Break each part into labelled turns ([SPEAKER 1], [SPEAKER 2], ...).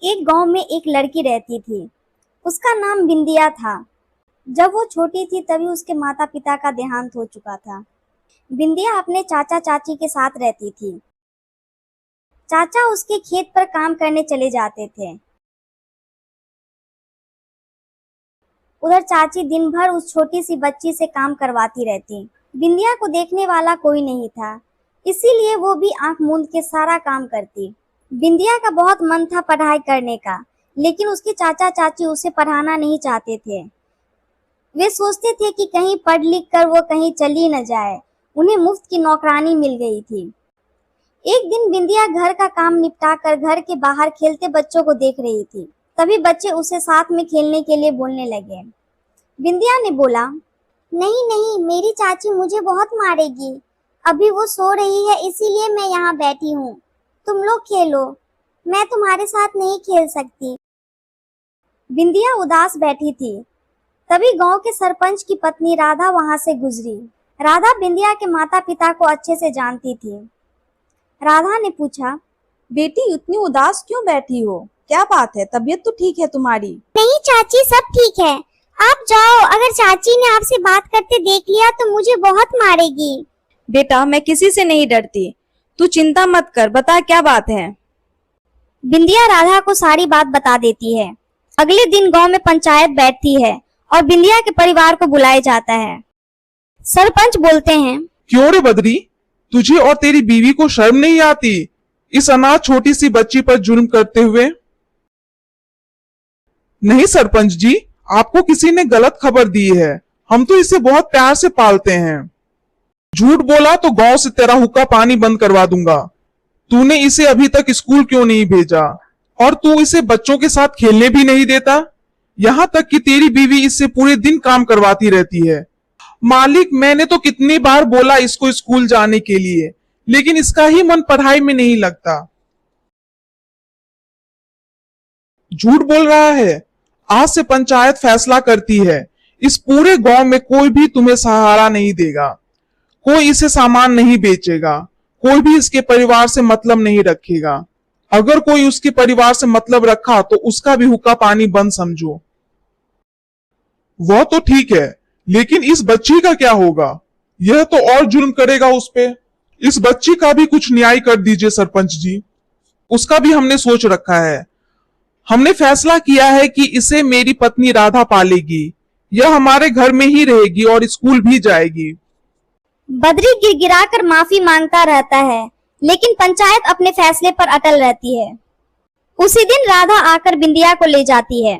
[SPEAKER 1] एक गांव में एक लड़की रहती थी। उसका नाम बिंदिया था। जब वो छोटी थी तभी उसके माता पिता का देहांत हो चुका था। बिंदिया अपने चाचा चाची के साथ रहती थी। चाचा उसके खेत पर काम करने चले जाते थे। उधर चाची दिन भर उस छोटी सी बच्ची से काम करवाती रहती। बिंदिया को देखने वाला कोई नहीं था, इसीलिए वो भी आंख मूंद के सारा काम करती। बिंदिया का बहुत मन था पढ़ाई करने का, लेकिन उसके चाचा चाची उसे पढ़ाना नहीं चाहते थे। वे सोचते थे कि कहीं पढ़ लिख कर वो कहीं चली न जाए। उन्हें मुफ्त की नौकरानी मिल गई थी। एक दिन बिंदिया घर का काम निपटा कर घर के बाहर खेलते बच्चों को देख रही थी। तभी बच्चे उसे साथ में खेलने के लिए बोलने लगे। बिंदिया ने बोला, नहीं नहीं, मेरी चाची मुझे बहुत मारेगी। अभी वो सो रही है, इसीलिए मैं यहाँ बैठी हूँ। तुम लोग खेलो, मैं तुम्हारे साथ नहीं खेल सकती। बिंदिया उदास बैठी थी। तभी गांव के सरपंच की पत्नी राधा वहां से गुजरी। राधा बिंदिया के माता पिता को अच्छे से जानती थी। राधा ने पूछा,
[SPEAKER 2] बेटी इतनी उदास क्यों बैठी हो? क्या बात है? तबीयत तो ठीक है तुम्हारी?
[SPEAKER 3] नहीं चाची, सब ठीक है। आप जाओ, अगर चाची ने आपसे बात करते देख लिया तो मुझे बहुत मारेगी।
[SPEAKER 2] बेटा मैं किसी से नहीं डरती, तू चिंता मत कर, बता क्या बात है।
[SPEAKER 1] बिंदिया राधा को सारी बात बता देती है। अगले दिन गांव में पंचायत बैठती है और बिंदिया के परिवार को बुलाया जाता है। सरपंच बोलते हैं,
[SPEAKER 4] क्यों रे बद्री, तुझे और तेरी बीवी को शर्म नहीं आती इस अनाथ छोटी सी बच्ची पर जुल्म करते हुए? नहीं सरपंच जी, आपको किसी ने गलत खबर दी है। हम तो इसे बहुत प्यार से पालते हैं। झूठ बोला तो गांव से तेरा हुक्का पानी बंद करवा दूंगा। तूने इसे अभी तक स्कूल क्यों नहीं भेजा? और तू इसे बच्चों के साथ खेलने भी नहीं देता। यहाँ तक कि तेरी बीवी इससे पूरे दिन काम करवाती रहती है। मालिक, मैंने तो कितनी बार बोला इसको स्कूल जाने के लिए, लेकिन इसका ही मन पढ़ाई में नहीं लगता। झूठ बोल रहा है। आज से पंचायत फैसला करती है, इस पूरे गांव में कोई भी तुम्हें सहारा नहीं देगा। कोई इसे सामान नहीं बेचेगा। कोई भी इसके परिवार से मतलब नहीं रखेगा। अगर कोई उसके परिवार से मतलब रखा तो उसका भी हुक्का पानी बंद समझो। वह तो ठीक है, लेकिन इस बच्ची का क्या होगा? यह तो और जुल्म करेगा उस पे। इस बच्ची का भी कुछ न्याय कर दीजिए सरपंच जी। उसका भी हमने सोच रखा है। हमने फैसला किया है कि इसे मेरी पत्नी राधा पालेगी। यह हमारे घर में ही रहेगी और स्कूल भी जाएगी।
[SPEAKER 1] बद्री गिड़गिड़ाकर माफी मांगता रहता है, लेकिन पंचायत अपने फैसले पर अटल रहती है। उसी दिन राधा आकर बिंदिया को ले जाती है।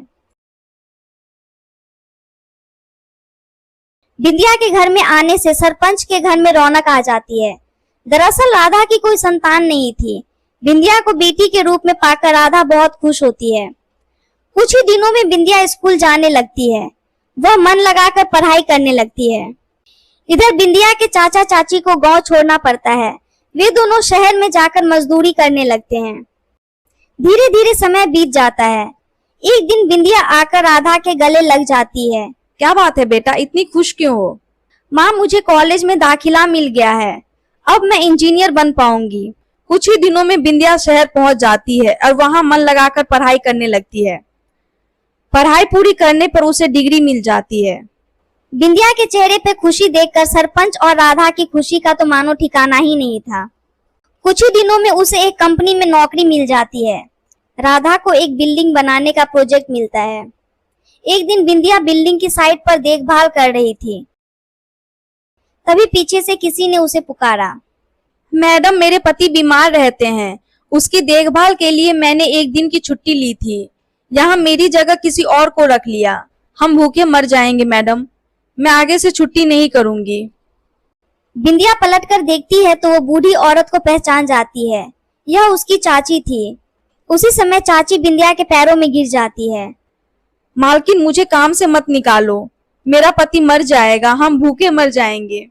[SPEAKER 1] बिंदिया के घर में आने से सरपंच के घर में रौनक आ जाती है। दरअसल राधा की कोई संतान नहीं थी। बिंदिया को बेटी के रूप में पाकर राधा बहुत खुश होती है। कुछ ही दिनों में बिंदिया स्कूल जाने लगती है। वह मन लगाकर पढ़ाई करने लगती है। इधर बिंदिया के चाचा चाची को गांव छोड़ना पड़ता है। वे दोनों शहर में जाकर मजदूरी करने लगते हैं। धीरे धीरे समय बीत जाता है। एक दिन बिंदिया आकर राधा के गले लग जाती है।
[SPEAKER 2] क्या बात है बेटा, इतनी खुश क्यों हो?
[SPEAKER 1] माँ, मुझे कॉलेज में दाखिला मिल गया है। अब मैं इंजीनियर बन पाऊंगी।
[SPEAKER 2] कुछ ही दिनों में बिंदिया शहर पहुंच जाती है और वहां मन लगाकर पढ़ाई करने लगती है। पढ़ाई पूरी करने पर उसे डिग्री मिल जाती है।
[SPEAKER 1] बिंदिया के चेहरे पे खुशी देखकर सरपंच और राधा की खुशी का तो मानो ठिकाना ही नहीं था। कुछ ही दिनों में उसे एक कंपनी में नौकरी मिल जाती है। राधा को एक बिल्डिंग बनाने का प्रोजेक्ट मिलता है। एक दिन बिंदिया बिल्डिंग की साइट पर देखभाल कर रही थी। तभी पीछे से किसी ने उसे पुकारा।
[SPEAKER 2] मैडम, मेरे पति बीमार रहते हैं, उसकी देखभाल के लिए मैंने एक दिन की छुट्टी ली थी। यहाँ मेरी जगह किसी और को रख लिया। हम भूखे मर जाएंगे मैडम, मैं आगे से छुट्टी नहीं करूंगी।
[SPEAKER 1] बिंदिया पलटकर देखती है तो वो बूढ़ी औरत को पहचान जाती है। यह उसकी चाची थी। उसी समय चाची बिंदिया के पैरों में गिर जाती है।
[SPEAKER 2] मालकिन, मुझे काम से मत निकालो, मेरा पति मर जाएगा, हम भूखे मर जाएंगे।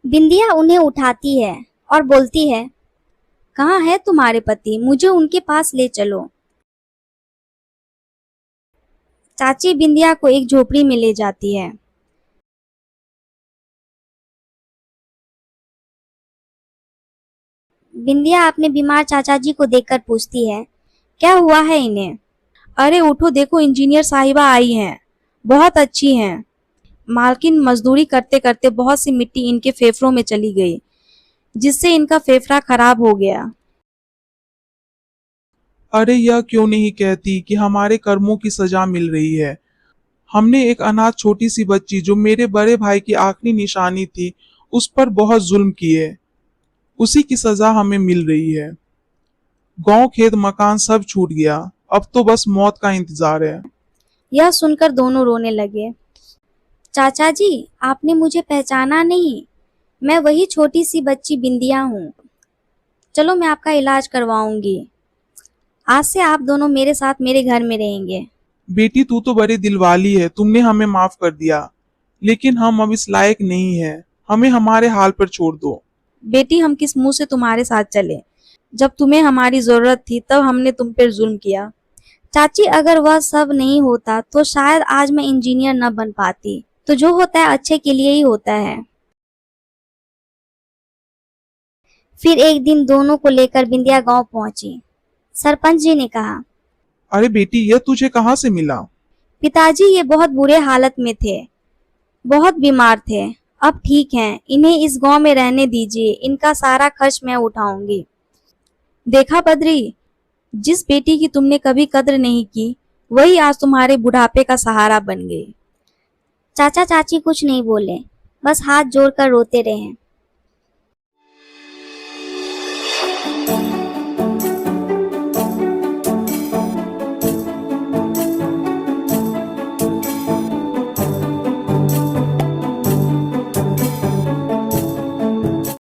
[SPEAKER 1] बिंदिया उन्हें उठाती है और बोलती है, कहाँ है तुम्हारे पति? मुझे उनके पास ले चलो। चाची बिंदिया को एक झोपड़ी में ले जाती है। बिंदिया अपने बीमार चाचा जी को देखकर पूछती है,
[SPEAKER 2] क्या हुआ है इन्हें? अरे उठो, देखो इंजीनियर साहिबा आई हैं, बहुत अच्छी हैं। मालकिन मजदूरी करते करते बहुत सी मिट्टी इनके फेफड़ों में चली गई, जिससे इनका फेफड़ा खराब हो गया।
[SPEAKER 4] अरे यह क्यों नहीं कहती कि हमारे कर्मों की सजा मिल रही है। हमने एक अनाथ छोटी सी बच्ची जो मेरे बड़े भाई की आखिरी निशानी थी उस पर बहुत जुल्म किए, उसी की सजा हमें मिल रही है। गांव खेत मकान सब छूट गया, अब तो बस मौत का इंतजार है।
[SPEAKER 1] यह सुनकर दोनों रोने लगे। चाचा जी, आपने मुझे पहचाना नहीं? मैं वही छोटी सी बच्ची बिंदिया हूँ। चलो मैं आपका इलाज करवाऊंगी। आज से आप दोनों मेरे साथ मेरे घर में रहेंगे।
[SPEAKER 4] बेटी तू तो बड़ी दिलवाली है, तुमने हमें माफ कर दिया, लेकिन हम अब इस लायक नहीं है, हमें हमारे हाल पर छोड़ दो।
[SPEAKER 2] बेटी, हम किस मुंह से तुम्हारे साथ चले? जब तुम्हें हमारी जरूरत थी तब हमने तुम पर जुल्म किया।
[SPEAKER 1] चाची, अगर वह सब नहीं होता तो शायद आज मैं इंजीनियर न बन पाती। तो जो होता है अच्छे के लिए ही होता है। फिर एक दिन दोनों को लेकर बिंदिया गांव पहुंची। सरपंच जी ने कहा,
[SPEAKER 4] अरे बेटी यह तुझे कहाँ से मिला?
[SPEAKER 1] पिताजी ये बहुत बुरे हालत में थे, बहुत बीमार थे। अब ठीक हैं, इन्हें इस गांव में रहने दीजिए, इनका सारा खर्च मैं उठाऊंगी।
[SPEAKER 2] देखा बद्री, जिस बेटी की तुमने कभी कद्र नहीं की वही आज तुम्हारे बुढ़ापे का सहारा बन गई।
[SPEAKER 1] चाचा चाची कुछ नहीं बोले, बस हाथ जोड़कर रोते रहे।